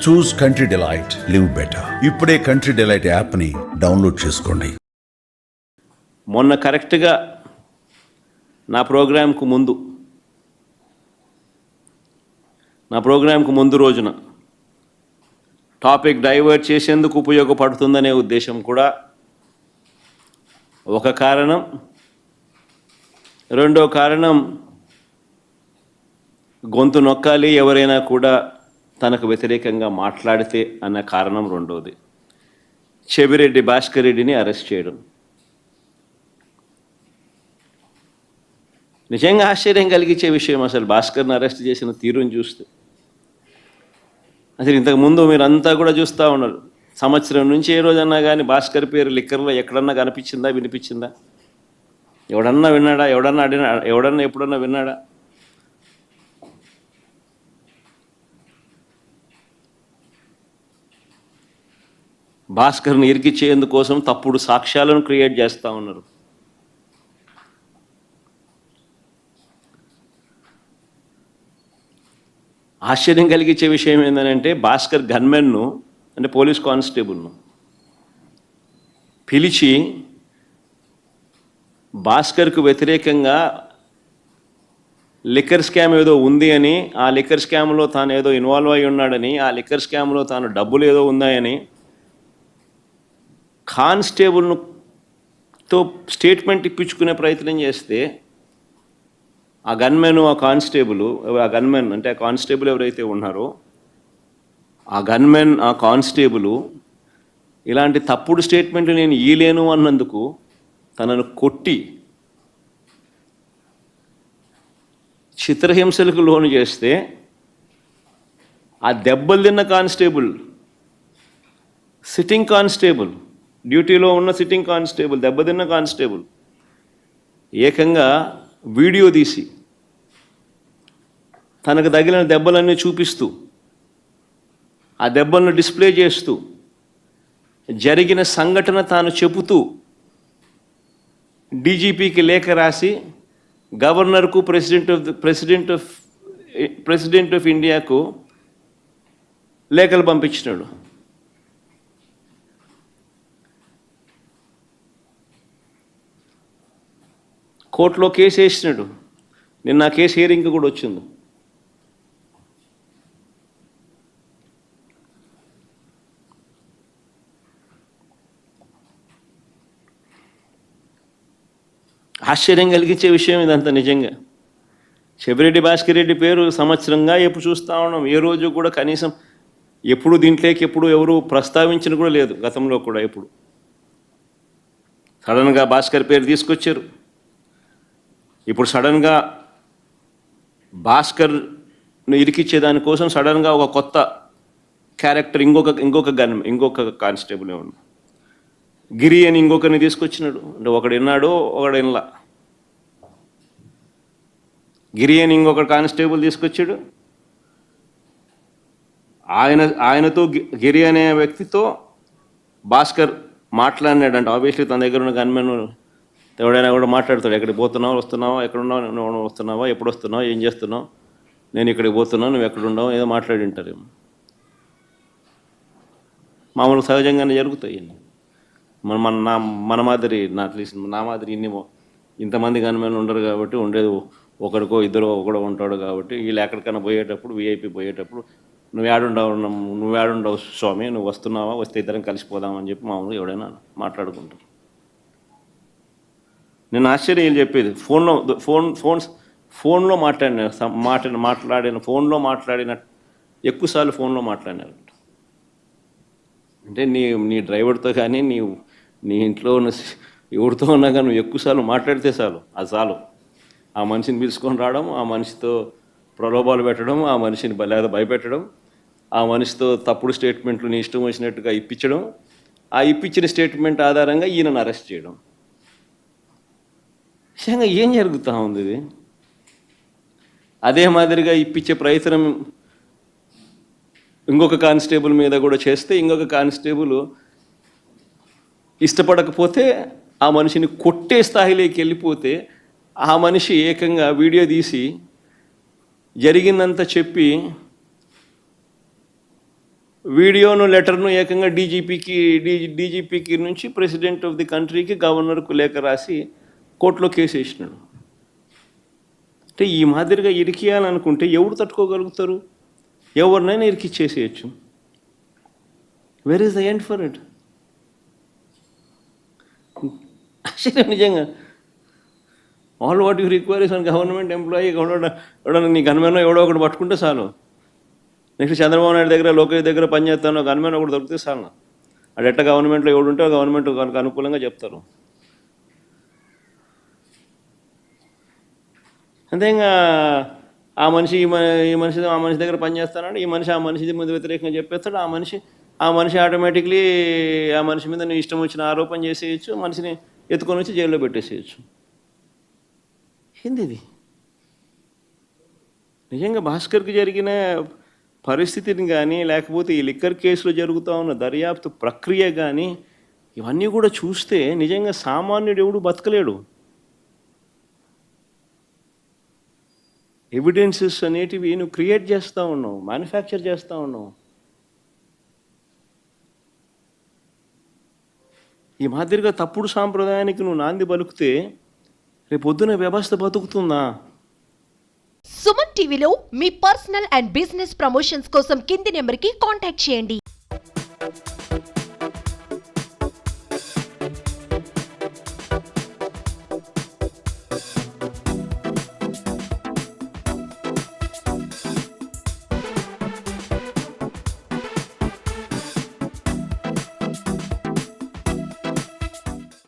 చూస్ country delight, live better. ఇప్పుడే country delight యాప్ని download చేసుకోండి. మొన్న కరెక్ట్గా నా ప్రోగ్రాంకు ముందు రోజున టాపిక్ డైవర్ట్ చేసేందుకు ఉపయోగపడుతుందనే ఉద్దేశం కూడా ఒక కారణం. రెండో కారణం, గొంతు నొక్కాలి ఎవరైనా కూడా తనకు వ్యతిరేకంగా మాట్లాడితే అన్న కారణం రెండోది. చెవిరెడ్డి భాస్కర్ రెడ్డిని అరెస్ట్ చేయడం నిజంగా ఆశ్చర్యం కలిగించే విషయం. అసలు భాస్కర్ని అరెస్ట్ చేసిన తీరుని చూస్తే అసలు ఇంతకుముందు మీరంతా కూడా చూస్తూ ఉన్నారు. సంవత్సరం నుంచి ఏ రోజన్నా కానీ భాస్కర్ పేరు లిక్కర్లో ఎక్కడన్నా కనిపించిందా, వినిపించిందా? ఎవడన్నా విన్నాడా? ఎవడన్నా ఎప్పుడన్నా విన్నాడా? భాస్కర్ని ఇరికిచ్చేందుకోసం తప్పుడు సాక్ష్యాలను క్రియేట్ చేస్తూ ఉన్నారు. ఆశ్చర్యం కలిగించే విషయం ఏంటంటే, భాస్కర్ గన్మెన్ను అంటే పోలీస్ కానిస్టేబుల్ను పిలిచి భాస్కర్కు వ్యతిరేకంగా లిక్కర్ స్కామ్ ఏదో ఉంది అని, ఆ లిక్కర్ స్కామ్లో తాను ఏదో ఇన్వాల్వ్ అయి ఉన్నాడని, ఆ లిక్కర్ స్కామ్లో తాను డబ్బులు ఏదో ఉన్నాయని కానిస్టేబుల్తో స్టేట్మెంట్ ఇప్పించుకునే ప్రయత్నం చేస్తే ఆ గన్మెన్, ఆ గన్మెన్ అంటే ఆ కానిస్టేబుల్ ఎవరైతే ఉన్నారో ఆ గన్మెన్, ఆ కానిస్టేబుల్ ఇలాంటి తప్పుడు స్టేట్మెంట్లు నేను ఇయ్యలేను అన్నందుకు తనను కొట్టి చిత్రహింసలకు లోను చేస్తే ఆ దెబ్బలు తిన్న కానిస్టేబుల్, సిట్టింగ్ కానిస్టేబుల్, డ్యూటీలో ఉన్న సిట్టింగ్ కానిస్టేబుల్, దెబ్బతిన్న కానిస్టేబుల్ ఏకంగా వీడియో తీసి తనకు తగిలిన దెబ్బలన్నీ చూపిస్తూ, ఆ దెబ్బలను డిస్ప్లే చేస్తూ, జరిగిన సంఘటన తాను చెబుతూ డీజీపీకి లేఖ రాసి గవర్నర్కు, ప్రెసిడెంట్ ఆఫ్ ఇండియాకు లేఖలు పంపించినాడు. కోర్టులో కేసు వేసినాడు. నిన్న ఆ కేసు హియరింగ్ కూడా వచ్చింది. ఆశ్చర్యం కలిగించే విషయం ఇదంతా నిజంగా. చెవిరెడ్డి భాస్కర్ రెడ్డి పేరు సంవత్సరంగా ఎప్పుడు చూస్తూ ఉన్నాం. ఏ రోజు కూడా కనీసం ఎప్పుడు దీంట్లోకి ఎవరు ప్రస్తావించిన కూడా లేదు. గతంలో కూడా ఎప్పుడు సడన్గా భాస్కర్ పేరు తీసుకొచ్చారు. ఇప్పుడు సడన్గా భాస్కర్ను ఇరికిచ్చేదానికోసం సడన్గా ఒక కొత్త క్యారెక్టర్, ఇంకొక కానిస్టేబుల్ ఏమన్నా గిరి అని ఇంకొకరిని తీసుకొచ్చినాడు. అంటే ఒకడు విన్నాడు, ఒకడు వినలా. గిరి అని ఇంకొక కానిస్టేబుల్ తీసుకొచ్చాడు. ఆయనతో గిరి అనే వ్యక్తితో భాస్కర్ మాట్లాడినాడంట. ఆబ్వియస్లీ తన దగ్గర ఉన్న గన్మెన్ ఎవడైనా కూడా మాట్లాడతాడు. ఎక్కడికి పోతున్నావు, వస్తున్నావా, ఎక్కడున్నావు, నువ్వు వస్తున్నావా, ఎప్పుడు వస్తున్నావు, ఏం చేస్తున్నావు, నేను ఇక్కడికి పోతున్నావు, నువ్వు ఎక్కడున్నావు, ఏదో మాట్లాడి ఉంటారేమో. మామూలు సహజంగానే జరుగుతాయి. మన మాదిరి, అట్లీస్ట్ నా మాదిరి ఇంతమంది గన్మెన్ ఉండరు కాబట్టి, ఉండేది ఒకరికో ఇద్దరు కూడా ఉంటాడు కాబట్టి, వీళ్ళు ఎక్కడికైనా పోయేటప్పుడు, వీఐపీ పోయేటప్పుడు నువ్వు ఏడుండవు స్వామి, నువ్వు వస్తున్నావా, వస్తే ఇద్దరం కలిసిపోదామని చెప్పి మామూలుగా ఎవడైనా మాట్లాడుకుంటారు. నేను ఆశ్చర్యం చెప్పేది, ఫోన్లో మాట్లాడిన ఎక్కువసార్లు ఫోన్లో మాట్లాడినారు. అంటే నీ డ్రైవర్తో కానీ నీ ఇంట్లో ఉన్న ఎవరితో ఉన్నా కానీ నువ్వు ఎక్కువసార్లు మాట్లాడితే చాలు. ఆ మనిషిని పిలుచుకొని రావడం, ఆ మనిషితో ప్రలోభాలు పెట్టడం, ఆ మనిషిని లేదా భయపెట్టడం, ఆ మనిషితో తప్పుడు స్టేట్మెంట్లు నీ ఇష్టం వచ్చినట్టుగా ఇప్పించడం, ఆ ఇప్పించిన స్టేట్మెంట్ ఆధారంగా ఈయనను అరెస్ట్ చేయడం. నిజంగా ఏం జరుగుతూ ఉంది ఇది? అదే మాదిరిగా ఇప్పించే ప్రయత్నం ఇంకొక కానిస్టేబుల్ మీద కూడా చేస్తే, ఇంకొక కానిస్టేబుల్ ఇష్టపడకపోతే ఆ మనిషిని కొట్టే స్థాయిలోకి వెళ్ళిపోతే, ఆ మనిషి ఏకంగా వీడియో తీసి జరిగిందంతా చెప్పి వీడియోను లెటర్ను ఏకంగా డీజీపీకి నుంచి ప్రెసిడెంట్ ఆఫ్ ది కంట్రీకి గవర్నర్కు లేఖ రాసి కోర్టులో కేసు వేసినాడు. అంటే ఈ మాదిరిగా ఇరికియాలనుకుంటే ఎవరు తట్టుకోగలుగుతారు? ఎవరినైనా ఇరికిచ్చేసేయచ్చు. Where is the end for it? నిజంగా all what you require is an government employee ఎవడో నీ గన్మెన్ ఎవడో ఒకటి పట్టుకుంటే చాలు. నెక్స్ట్ చంద్రబాబు నాయుడు దగ్గర లోకేష్ దగ్గర పనిచేస్తాను గన్మెన్ ఒకటి దొరికితే చాలు. అది ఎట్ట గవర్నమెంట్లో ఎవడు ఉంటే గవర్నమెంట్ కనుక అనుకూలంగా చెప్తారు. అంతే ఇంకా ఆ మనిషి ఈ మనిషి ఆ మనిషి దగ్గర పనిచేస్తానంటే ఈ మనిషి ఆ మనిషి మీద వ్యతిరేకంగా చెప్పేస్తాడు. ఆ మనిషి ఆటోమేటిక్లీ ఆ మనిషి మీద నీ ఇష్టం వచ్చిన ఆరోపణ చేసేయచ్చు, మనిషిని ఎత్తుకొని వచ్చి జైల్లో పెట్టేసేయచ్చు. ఏంది ఇది? నిజంగా భాస్కర్కి జరిగిన పరిస్థితిని కానీ లేకపోతే ఈ లిక్కర్ కేసులో జరుగుతూ ఉన్న దర్యాప్తు ప్రక్రియ కానీ ఇవన్నీ కూడా చూస్తే నిజంగా సామాన్యుడు ఎవడు బతకలేడు. ఎవిడెన్సెస్ అనేటివి నువ్వు క్రియేట్ చేస్తూ ఉన్నావు, మ్యానుఫ్యాక్చర్ చేస్తూ ఉన్నావు. ఈ మాదిరిగా తప్పుడు సాంప్రదాయానికి నువ్వు నాంది పలుకుతే రేపు పొద్దున వ్యవస్థ బతుకుతుందా? సుమన్ టీవీలో మీ పర్సనల్ అండ్ బిజినెస్ ప్రమోషన్స్ కోసం కింది నెంబర్కి కాంటాక్ట్ చేయండి.